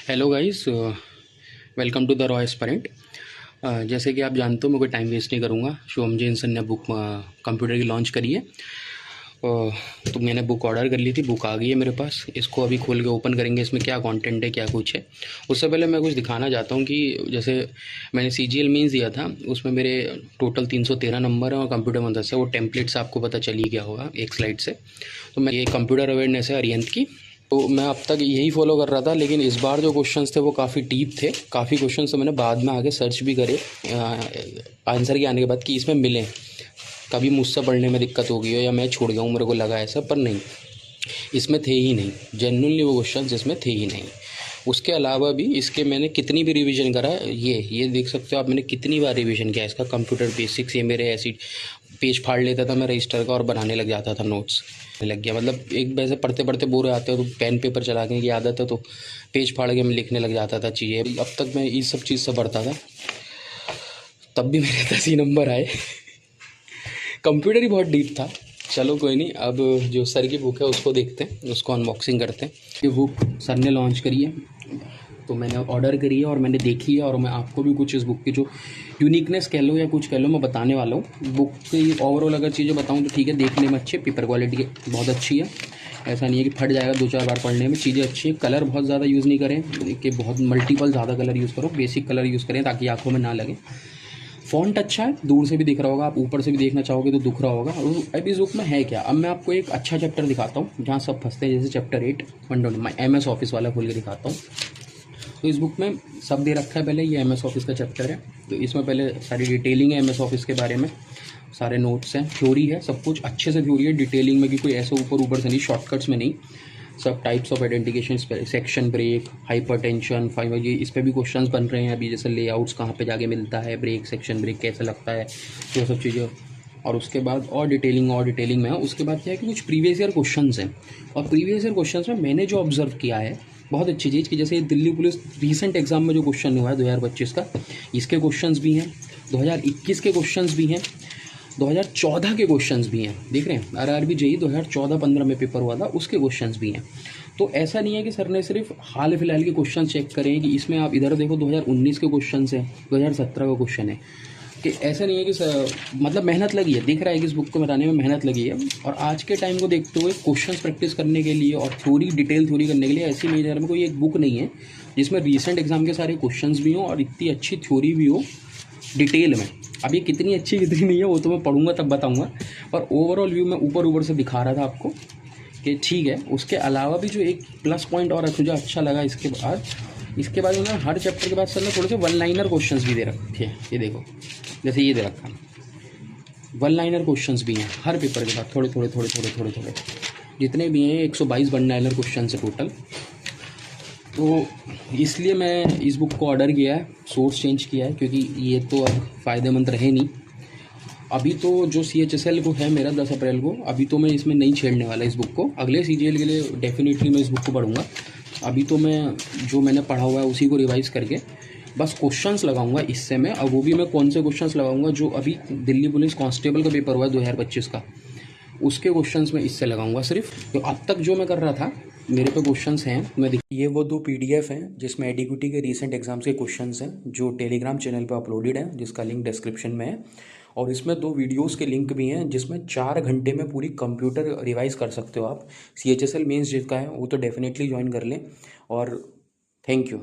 Hello guys, welcome to the raw aspirant. जैसे कि आप जानते हो मैं कोई टाइम वेस्ट नहीं करूँगा। शुभम जी सर ने बुक कंप्यूटर की लॉन्च करी है। तो मैंने बुक ऑर्डर कर ली थी, बुक आ गई है मेरे पास। इसको अभी खोल के ओपन करेंगे, इसमें क्या कंटेंट है क्या कुछ है। उससे पहले मैं कुछ दिखाना चाहता हूँ कि जैसे मैंने CGL मेंस दिया था, उसमें मेरे टोटल 313 नंबर हैं और कंप्यूटर मदद से वो टेम्पलेट्स आपको पता चल ही गया होगा एक स्लाइड से। तो मैं ये कंप्यूटर अवेयरनेस है अरिहंत की, तो मैं अब तक यही फॉलो कर रहा था। लेकिन इस बार जो क्वेश्चंस थे वो काफ़ी डीप थे। काफ़ी क्वेश्चंस तो मैंने बाद में आगे सर्च भी करे आंसर के आने के बाद कि इसमें मिले। कभी मुझसे पढ़ने में दिक्कत हो गई हो या मैं छोड़ गया हूँ, मेरे को लगा ऐसा, पर नहीं, इसमें थे ही नहीं। जेन्युइनली वो क्वेश्चंस इसमें थे ही नहीं। उसके अलावा भी इसके मैंने कितनी भी रिवीजन करा, ये देख सकते हो आप, मैंने कितनी बार रिवीजन किया इसका। कंप्यूटर बेसिक्स, ये मेरे ऐसी पेज फाड़ लेता था मैं रजिस्टर का और बनाने लग जाता था नोट्स। लग गया मतलब एक वैसे पढ़ते पढ़ते बोर हो जाते हो तो पेन पेपर चलाने की आदत है, तो पेज फाड़ के मैं लिखने लग जाता था चीज़ें। अब तक मैं इस सब चीज़ से पढ़ता था, तब भी मेरे 10 ही नंबर आए। कंप्यूटर ही बहुत डीप था। चलो कोई नहीं, अब जो सर की बुक है उसको देखते हैं, उसको अनबॉक्सिंग करते हैं। ये बुक सर ने लॉन्च करी है, तो मैंने ऑर्डर करी है और मैंने देखी है। और मैं आपको भी कुछ इस बुक की जो यूनिकनेस कह लो या कुछ कह लो मैं बताने वाला हूँ। बुक की ओवरऑल अगर चीज़ें बताऊँ तो ठीक है, देखने में अच्छी है, पेपर क्वालिटी बहुत अच्छी है। ऐसा नहीं है कि फट जाएगा 2-4 बार पढ़ने में। चीज़ें अच्छी हैं। कलर बहुत ज़्यादा यूज़ नहीं करें कि बहुत मल्टीपल ज़्यादा कलर यूज़ करो, बेसिक कलर यूज़ करें ताकि आँखों में ना लगे। फ़ॉन्ट अच्छा है, दूर से भी दिख रहा होगा, आप ऊपर से भी देखना चाहोगे तो दिख रहा होगा। और अब इस बुक में है क्या, अब मैं आपको एक अच्छा चैप्टर दिखाता हूँ जहाँ सब फंसते हैं, जैसे चैप्टर 8 1 मैं MS ऑफिस वाला खोल के दिखाता हूँ। तो इस बुक में सब दे रखा है। पहले ये MS ऑफिस का चैप्टर है, तो इसमें पहले सारी डिटेलिंग है MS ऑफिस के बारे में, सारे नोट्स हैं, थ्योरी है, सब कुछ अच्छे से थ्योरी है डिटेलिंग में, कि कोई ऐसे ऊपर से नहीं, शॉर्टकट्स में नहीं। सब types of identification, section break, hypertension, five, ये इस पर भी क्वेश्चंस बन रहे हैं अभी, जैसे लेआउट्स कहाँ पे जाके मिलता है, ब्रेक, सेक्शन ब्रेक कैसे लगता है, तो सब चीज़ें। और उसके बाद और डिटेलिंग में है। उसके बाद क्या है कि कुछ प्रीवियस ईयर क्वेश्चंस हैं, और प्रीवियस ईयर क्वेश्चंस में मैंने जो ऑब्जर्व किया है बहुत अच्छी चीज़, कि जैसे दिल्ली पुलिस रिसेंट एग्जाम में जो क्वेश्चन हुआ है 2025 का, इसके क्वेश्चंस भी हैं, 2021 के क्वेश्चंस भी हैं, 2014 के क्वेश्चंस भी हैं। देख रहे हैं, RRB JEE 2014-15 में पेपर हुआ था, उसके क्वेश्चंस भी हैं। तो ऐसा नहीं है कि सर ने सिर्फ हाल फिलहाल के क्वेश्चन चेक करें, कि इसमें आप इधर देखो 2019 के क्वेश्चन हैं, 2017 का क्वेश्चन है, कि ऐसा नहीं है कि मतलब मेहनत लगी है, दिख रहा है कि इस बुक को बनाने में मेहनत लगी है। और आज के टाइम को देखते हुए क्वेश्चंस प्रैक्टिस करने के लिए और थ्योरी, डिटेल थ्योरी करने के लिए ऐसी मेजर में कोई एक बुक नहीं है जिसमें रीसेंट एग्जाम के सारे क्वेश्चंस भी हों और इतनी अच्छी थ्योरी भी हो डिटेल में। अब ये कितनी अच्छी कितनी नहीं है वो तो मैं पढ़ूंगा तब बताऊंगा, पर ओवरऑल व्यू मैं ऊपर से दिखा रहा था आपको कि ठीक है। उसके अलावा भी जो एक प्लस पॉइंट और मुझे अच्छा लगा इसके बाद उन्होंने हर चैप्टर के बाद सर ने थोड़े से 1 लाइनर क्वेश्चंस भी दे रखे हैं। ये देखो, जैसे ये दे रखा, 1 लाइनर क्वेश्चंस भी हैं हर पेपर के बाद, थोड़े जितने भी हैं 122 1 लाइनर क्वेश्चन है टोटल। तो इसलिए मैं इस बुक को ऑर्डर किया है, सोर्स चेंज किया है, क्योंकि ये तो अब फ़ायदेमंद रहे नहीं। अभी तो जो CHSL को है मेरा 10 अप्रैल को, अभी तो मैं इसमें नहीं छेड़ने वाला इस बुक को। अगले CGL के लिए डेफिनेटली मैं इस बुक को पढ़ूंगा। अभी तो मैं जो मैंने पढ़ा हुआ है उसी को रिवाइज़ करके बस क्वेश्चंस लगाऊंगा इससे मैं। अब वो भी मैं कौन से क्वेश्चंस लगाऊंगा, जो अभी दिल्ली पुलिस कांस्टेबल का पेपर हुआ है 2025 का, उसके क्वेश्चंस में इससे लगाऊंगा सिर्फ। तो अब तक जो मैं कर रहा था मेरे पे क्वेश्चंस हैं, मैं ये वो 2 PDF हैं जिसमें एडीक्यूटी के रीसेंट एग्जाम्स के क्वेश्चंस हैं, जो टेलीग्राम चैनल पे अपलोडेड है, जिसका लिंक डिस्क्रिप्शन में है। और इसमें 2 वीडियोस के लिंक भी हैं जिसमें 4 घंटे में पूरी कंप्यूटर रिवाइज कर सकते हो आप। CHSL मेंस जिसका है वो तो डेफिनेटली ज्वाइन कर लें। और थैंक यू।